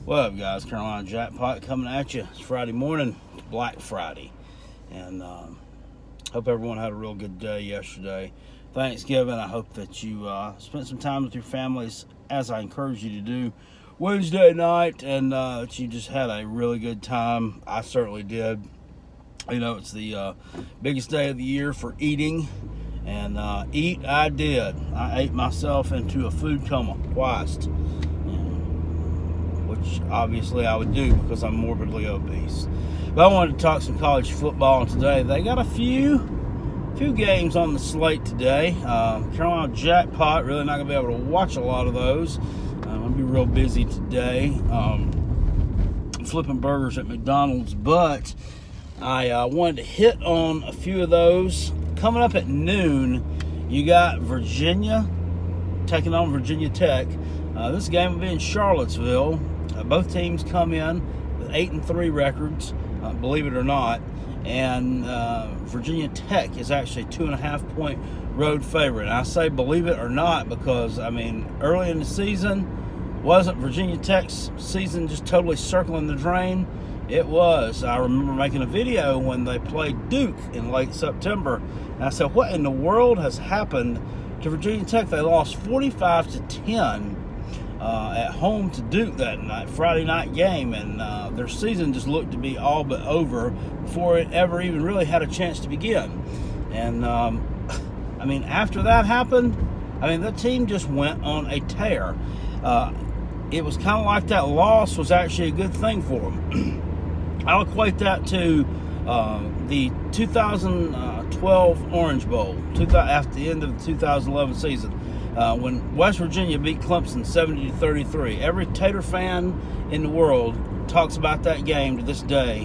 What up, guys? Carolina Jackpot coming at you. It's Friday morning, Black Friday, and hope everyone had a real good day yesterday. Thanksgiving. I hope that you spent some time with your families, as I encourage you to do Wednesday night, and that you just had a really good time. I certainly did. You know, it's the biggest day of the year for eating, and eat I did. I ate myself into a food coma twice. Which obviously I would do because I'm morbidly obese. But I wanted to talk some college football, and today they got a few games on the slate today. Carolina Jackpot, really not going to be able to watch a lot of those. I'm going to be real busy today, flipping burgers at McDonald's, but I wanted to hit on a few of those. Coming up at noon, you got Virginia taking on Virginia Tech. This game will be in Charlottesville. Both teams come in with 8-3 records, believe it or not, and Virginia Tech is actually a 2.5-point road favorite. And I say believe it or not because, I mean, early in the season, wasn't Virginia Tech's season just totally circling the drain? It was. I remember making a video when they played Duke in late September, and I said, what in the world has happened to Virginia Tech? They lost 45-10 at home to Duke that night, Friday night game, and their season just looked to be all but over before it ever even really had a chance to begin. And I mean, after that happened, I mean, the team just went on a tear. It was kind of like that loss was actually a good thing for them. I'll equate that to the 2012 Orange Bowl, after the end of the 2011 season. When West Virginia beat Clemson 70-33, every Tater fan in the world talks about that game to this day.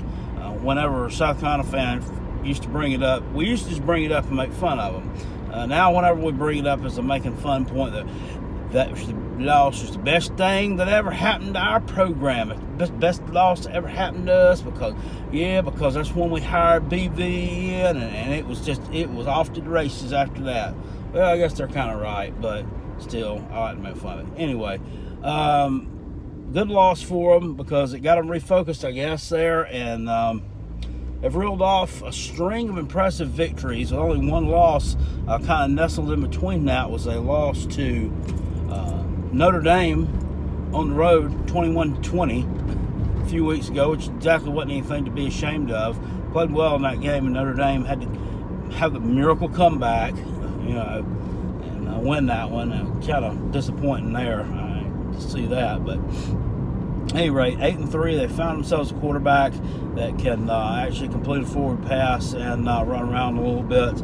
Whenever a South Carolina fan used to bring it up, we used to just bring it up and make fun of them. Now, whenever we bring it up as a making fun point, that loss was the best thing that ever happened to our program. It's the best loss that ever happened to us because that's when we hired BV in, and it was off to the races after that. Well, I guess they're kind of right, but still, I like to make fun of it. Anyway, good loss for them because it got them refocused, I guess, there, and they've reeled off a string of impressive victories with only one loss kind of nestled in between. That was a loss to Notre Dame on the road, 21-20, a few weeks ago, which exactly wasn't anything to be ashamed of. Played well in that game, and Notre Dame had to have the miracle comeback, and win that one. Kind of disappointing there to see that, but at any rate, 8-3, they found themselves a quarterback that can actually complete a forward pass and run around a little bit.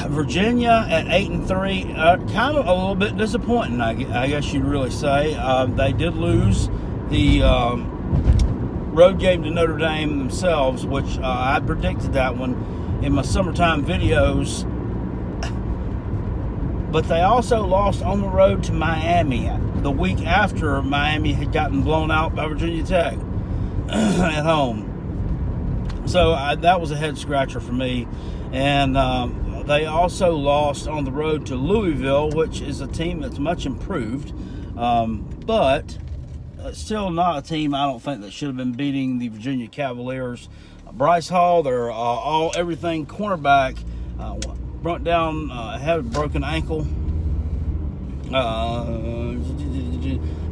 Virginia at 8-3, kind of a little bit disappointing, I guess you'd really say. They did lose the road game to Notre Dame themselves, which I predicted that one in my summertime videos. But they also lost on the road to Miami the week after Miami had gotten blown out by Virginia Tech at home. So that was a head scratcher for me. And they also lost on the road to Louisville, which is a team that's much improved, but still not a team I don't think that should have been beating the Virginia Cavaliers. Bryce Hall, their everything cornerback, broke down, had a broken ankle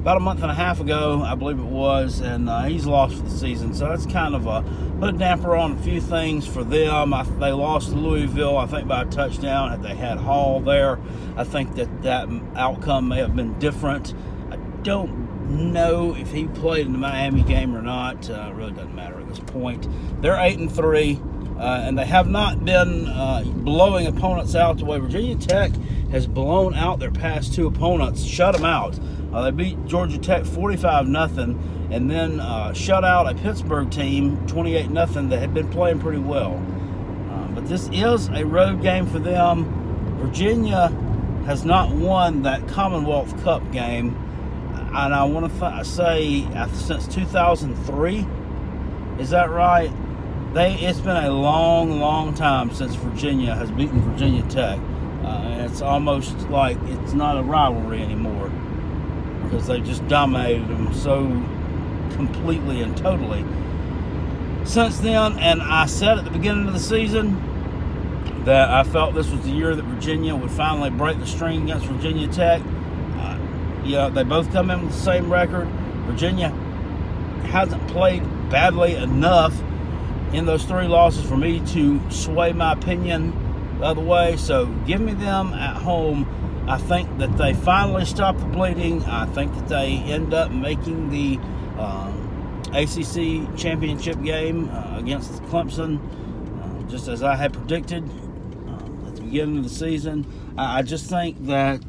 about a month and a half ago, I believe it was, and he's lost for the season. So that's kind of put a damper on a few things for them. They lost to Louisville, I think, by a touchdown. Had they had Hall there, I think that outcome may have been different. I don't know if he played in the Miami game or not. It really doesn't matter at this point. They're 8-3. And they have not been blowing opponents out the way Virginia Tech has blown out their past two opponents, shut them out. They beat Georgia Tech 45-0, and then shut out a Pittsburgh team 28-0 that had been playing pretty well. But this is a road game for them. Virginia has not won that Commonwealth Cup game, and I want to say since 2003. Is that right? It's been a long time since Virginia has beaten Virginia Tech. And it's almost like it's not a rivalry anymore. because they just dominated them so completely and totally since then. And I said at the beginning of the season that I felt this was the year that Virginia would finally break the string against Virginia Tech. They both come in with the same record. Virginia hasn't played badly enough in those 3 losses for me to sway my opinion the other way. So give me them at home. I think that they finally stop the bleeding. I think that they end up making the ACC championship game against Clemson, just as I had predicted at the beginning of the season. I just think that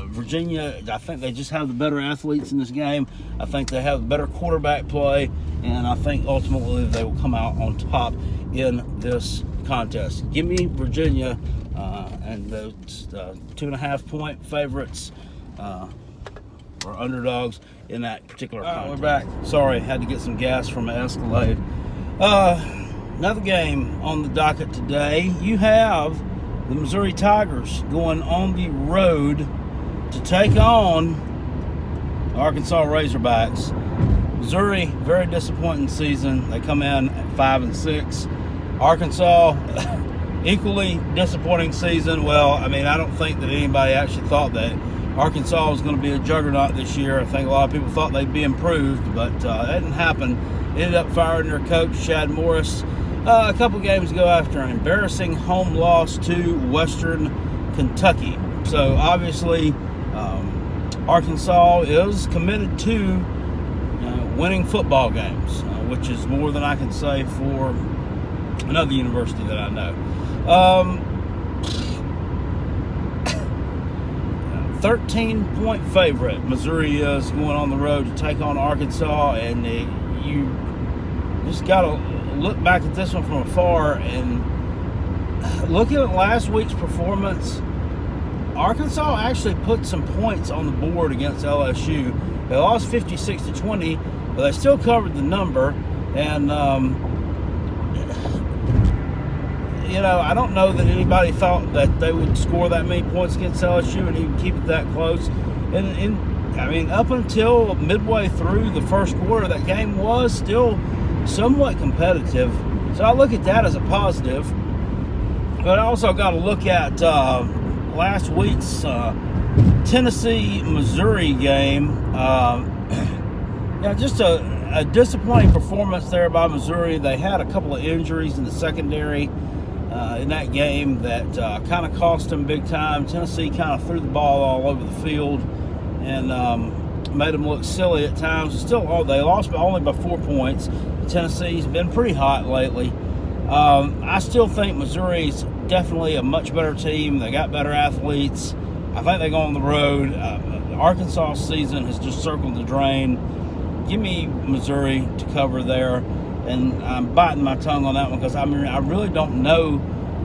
Virginia, I think they just have the better athletes in this game. I think they have better quarterback play, and I think ultimately they will come out on top in this contest. Give me Virginia and those 2.5-point favorites or underdogs in that particular contest. We're back. Sorry, had to get some gas from an Escalade. Another game on the docket today. You have the Missouri Tigers going on the road to take on Arkansas Razorbacks. Missouri, very disappointing season. They come in at 5-6. Arkansas, equally disappointing season. Well, I mean, I don't think that anybody actually thought that Arkansas was going to be a juggernaut this year. I think a lot of people thought they'd be improved, but that didn't happen. Ended up firing their coach, Chad Morris, a couple games ago after an embarrassing home loss to Western Kentucky. So obviously, Arkansas is committed to winning football games, which is more than I can say for another university that I know. 13-point favorite Missouri is going on the road to take on Arkansas, and you just got to look back at this one from afar. And looking at last week's performance, Arkansas actually put some points on the board against LSU. They lost 56-20, but they still covered the number. And I don't know that anybody thought that they would score that many points against LSU and even keep it that close. And I mean, up until midway through the first quarter, that game was still somewhat competitive. So I look at that as a positive. But I also got to look at last week's Tennessee-Missouri game. Just a disappointing performance there by Missouri. They had a couple of injuries in the secondary in that game that kind of cost them big time. Tennessee kind of threw the ball all over the field and made them look silly at times. Still, they lost only by 4 points. Tennessee's been pretty hot lately. I still think Missouri's definitely a much better team. They got better athletes. I think they go on the road. Arkansas' season has just circled the drain. Give me Missouri to cover there. And I'm biting my tongue on that one because, I really don't know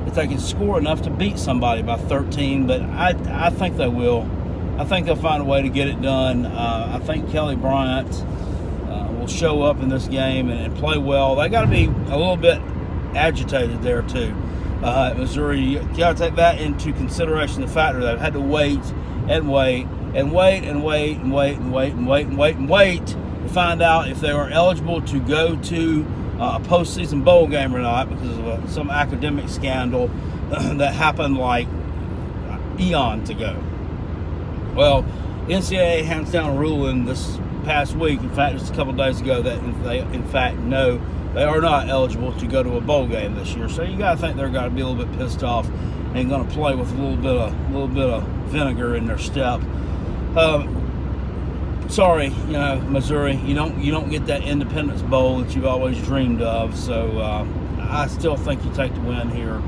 if they can score enough to beat somebody by 13, but I think they will. I think they'll find a way to get it done. I think Kelly Bryant will show up in this game and play well. They got to be a little bit agitated there too. Missouri, you got to take that into consideration, the factor they've had to wait and wait and wait and wait and wait and wait and wait and wait and wait to find out if they were eligible to go to a postseason bowl game or not because of some academic scandal that happened like eons ago. Well, NCAA hands down a ruling this past week, in fact, just a couple of days ago, that they, in fact, know they are not eligible to go to a bowl game this year. So you got to think they're got to be a little bit pissed off and going to play with a little bit of vinegar in their step. Sorry, Missouri, you don't get that Independence Bowl that you've always dreamed of. So I still think you take the win here.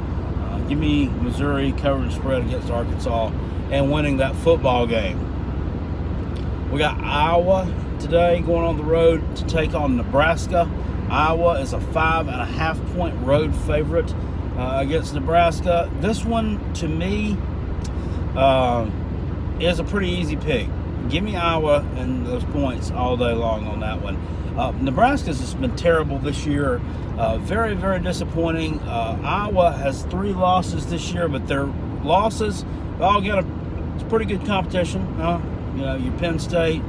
Give me Missouri covering the spread against Arkansas and winning that football game. We got Iowa today going on the road to take on Nebraska. Iowa is a 5.5-point road favorite against Nebraska. This one, to me, is a pretty easy pick. Give me Iowa and those points all day long on that one. Nebraska's just been terrible this year. Very, very disappointing. Iowa has 3 losses this year, but their losses all got it's pretty good competition. Your Penn State,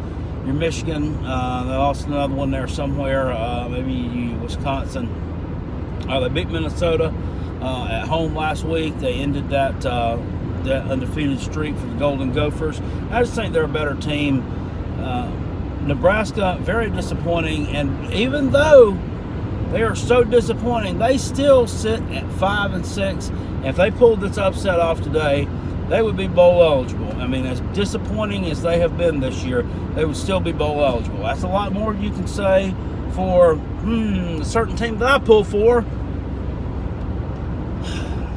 your Michigan. They lost another one there somewhere, maybe Wisconsin. They beat Minnesota at home last week. They ended that undefeated streak for the Golden Gophers. I just think they're a better team. Nebraska, very disappointing, and even though they are so disappointing, they still sit at 5-6. If they pulled this upset off today, they would be bowl eligible. I mean, as disappointing as they have been this year, they would still be bowl eligible. That's a lot more you can say for a certain team that I pull for.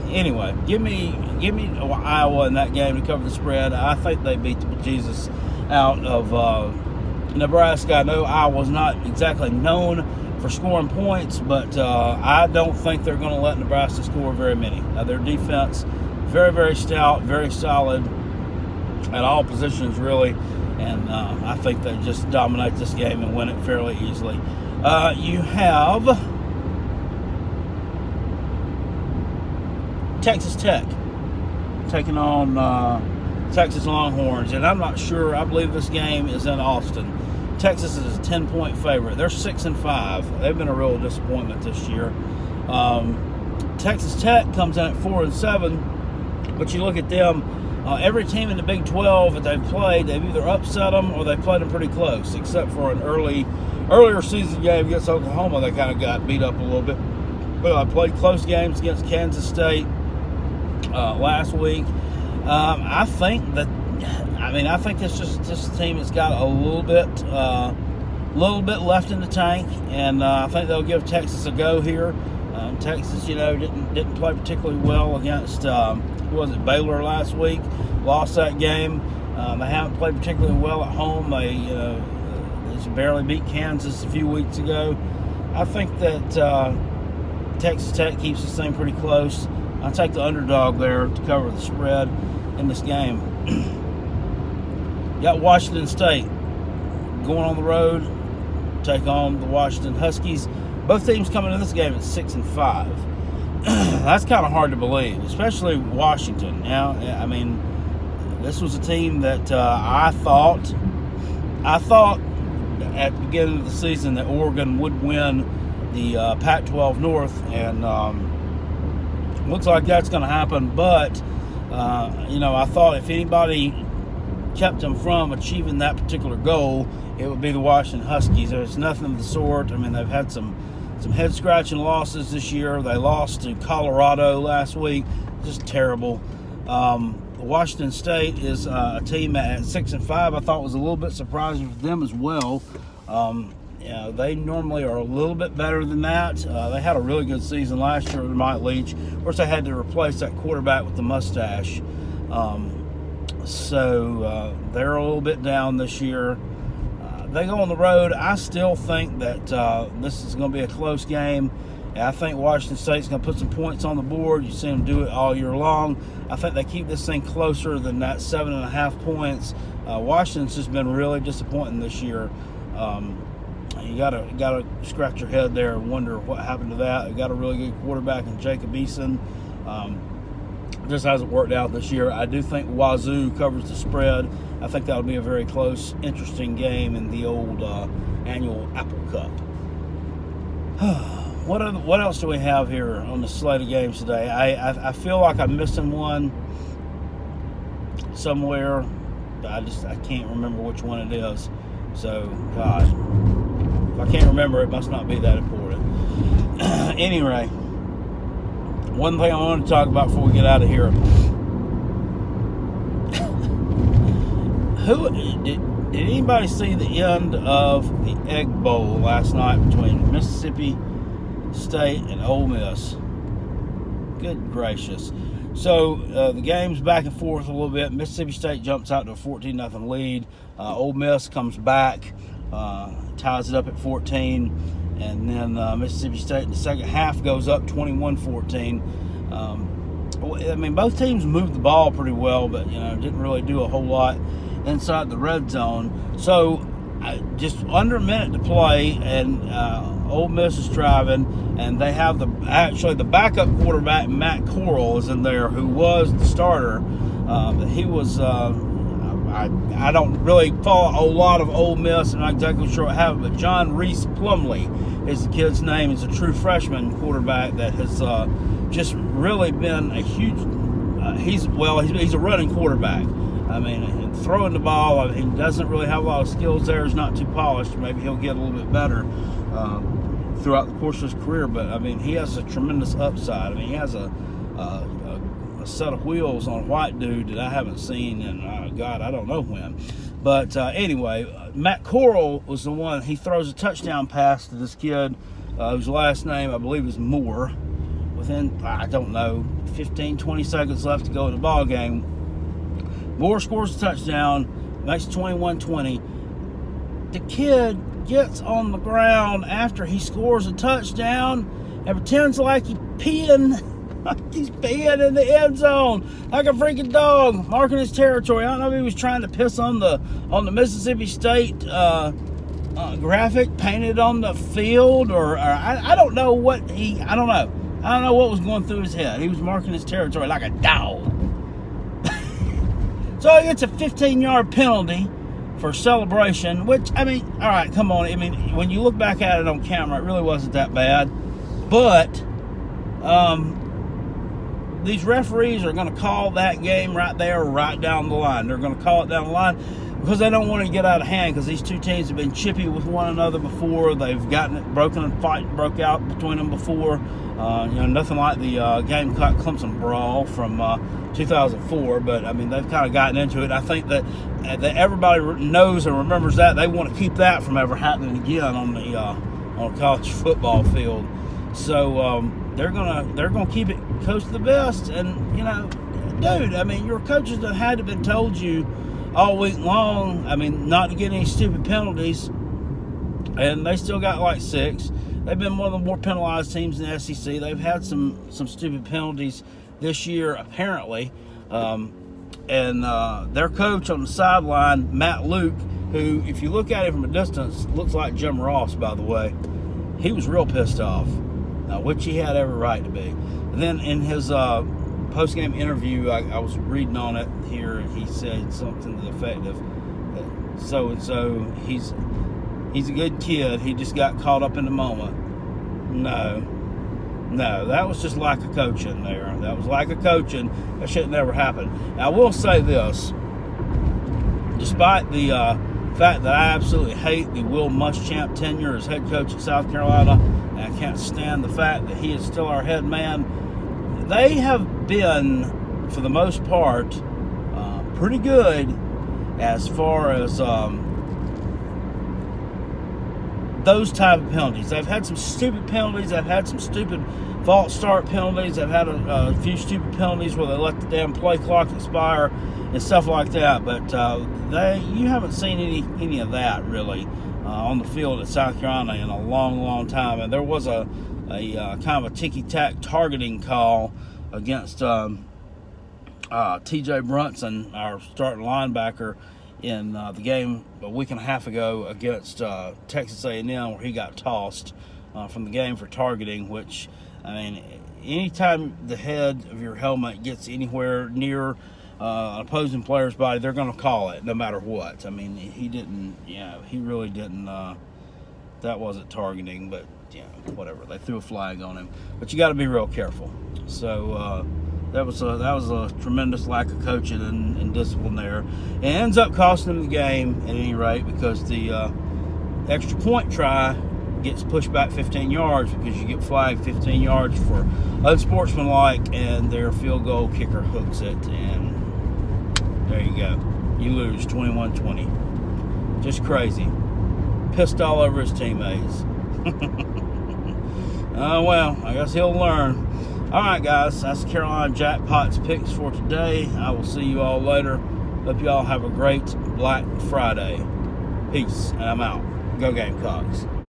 Anyway, give me Iowa in that game to cover the spread. I think they beat the bejesus out of Nebraska. I know Iowa's not exactly known for scoring points, but I don't think they're going to let Nebraska score very many. Their defense, very, very stout, very solid at all positions, really, and I think they just dominate this game and win it fairly easily. You have Texas Tech taking on Texas Longhorns, and I'm not sure. I believe this game is in Austin. Texas is a 10-point favorite. They're 6-5. They've been a real disappointment this year. Texas Tech comes in at 4-7, but you look at them. Every team in the Big 12 that they've played, they've either upset them or they've played them pretty close, except for an earlier season game against Oklahoma. They kind of got beat up a little bit. But I played close games against Kansas State last week. I think this team has got a little bit left in the tank, and I think they'll give Texas a go here. Texas, didn't play particularly well against Baylor last week. Lost that game. They haven't played particularly well at home. They just barely beat Kansas a few weeks ago. I think that Texas Tech keeps this thing pretty close. I'll take the underdog there to cover the spread in this game. Got Washington State going on the road, take on the Washington Huskies. Both teams coming in this game at 6-5. That's kind of hard to believe, especially Washington. Now, I mean, this was a team that I thought at the beginning of the season that Oregon would win the Pac-12 North, and looks like that's going to happen. But I thought if anybody kept them from achieving that particular goal, it would be the Washington Huskies. There's nothing of the sort. I mean, they've had some head-scratching losses this year. They lost to Colorado last week. Just terrible. Washington State is a team at 6-5. I thought was a little bit surprising for them as well. They normally are a little bit better than that. They had a really good season last year with Mike Leach. Of course, they had to replace that quarterback with the mustache. So they're a little bit down this year. They go on the road. I still think that this is going to be a close game. I think Washington State's going to put some points on the board. You see them do it all year long. I think they keep this thing closer than that 7.5 points. Washington's just been really disappointing this year. You gotta scratch your head there and wonder what happened to that. They got a really good quarterback in Jacob Eason. Just hasn't worked out this year. I do think Wazoo covers the spread. I think that'll be a very close, interesting game in the old annual Apple Cup. What else do we have here on the slate of games today? I feel like I'm missing one somewhere. I can't remember which one it is. So, God, if I can't remember, it must not be that important. Anyway, one thing I want to talk about before we get out of here. Did anybody see the end of the Egg Bowl last night between Mississippi State and Ole Miss? Good gracious. So the game's back and forth a little bit. Mississippi State jumps out to a 14-0 lead. Ole Miss comes back, ties it up at 14. And then Mississippi State in the second half goes up 21-14. I mean, both teams moved the ball pretty well, but, didn't really do a whole lot inside the red zone. So just under a minute to play, and Ole Miss is driving, and they have the backup quarterback, Matt Corral, is in there, who was the starter. He was, I I don't really follow a whole lot of Ole Miss. I'm not exactly sure what happened, but John Reese Plumlee is the kid's name. He's a true freshman quarterback that has just really been a huge. He's a running quarterback. I mean, throwing the ball, he doesn't really have a lot of skills there. He's not too polished. Maybe he'll get a little bit better throughout the course of his career. But, I mean, he has a tremendous upside. I mean, he has a set of wheels on a white dude that I haven't seen in, God, I don't know when. But anyway, Matt Corral was the one. He throws a touchdown pass to this kid whose last name, I believe, is Moore. Within, I don't know, 15, 20 seconds left to go in the ball game. Moore scores a touchdown, makes 21-20. The kid gets on the ground after he scores a touchdown and pretends like he's peeing in the end zone like a freaking dog, marking his territory. I don't know if he was trying to piss on the Mississippi State graphic painted on the field, or I don't know what I don't know what was going through his head. He was marking his territory like a dog. So he gets a 15-yard penalty for celebration, which, I mean, all right, come on. I mean, when you look back at it on camera, it really wasn't that bad. But these referees are going to call that game right there, right down the line. They're going to call it down the line because they don't want to get out of hand, because these two teams have been chippy with one another before. They've gotten it broken, and fight broke out between them before. Nothing like the Gamecock Clemson brawl from 2004, but I mean, they've kind of gotten into it. I think that everybody knows and remembers that. They want to keep that from ever happening again on a college football field. So they're gonna keep it coast to the best. And dude, I mean, your coaches that had to been told you all week long, I mean, not to get any stupid penalties, and they still got like 6. They've been one of the more penalized teams in the SEC. They've had some stupid penalties this year, apparently. And their coach on the sideline, Matt Luke, who, if you look at him from a distance, looks like Jim Ross, by the way, he was real pissed off, which he had every right to be. And then in his post-game interview, I was reading on it here, and he said something to the effect of, so-and-so, he's a good kid, he just got caught up in the moment. No, that was just lack of coaching there. That was lack of coaching. That should never happen. Now, I will say this. Despite the fact that I absolutely hate the Will Muschamp tenure as head coach at South Carolina, and I can't stand the fact that he is still our head man, they have been, for the most part, pretty good as far as those type of penalties. They've had some stupid penalties. They've had some stupid false start penalties. They've had a few stupid penalties where they let the damn play clock expire and stuff like that. But you haven't seen any of that really on the field at South Carolina in a long, long time. And there was a kind of a ticky-tack targeting call against T.J. Brunson, our starting linebacker, in the game a week and a half ago against Texas A&M, where he got tossed from the game for targeting, which, I mean, anytime the head of your helmet gets anywhere near an opposing player's body, they're going to call it no matter what. I mean, he really didn't, that wasn't targeting, but, whatever. They threw a flag on him. But you got to be real careful. So, that was a tremendous lack of coaching and discipline there. It ends up costing them the game at any rate, because the extra point try gets pushed back 15 yards because you get flagged 15 yards for unsportsmanlike, and their field goal kicker hooks it, and there you go. You lose 21-20. Just crazy. Pissed all over his teammates. Well, I guess he'll learn. All right, guys, that's Carolina Jackpot's picks for today. I will see you all later. Hope you all have a great Black Friday. Peace, and I'm out. Go Gamecocks.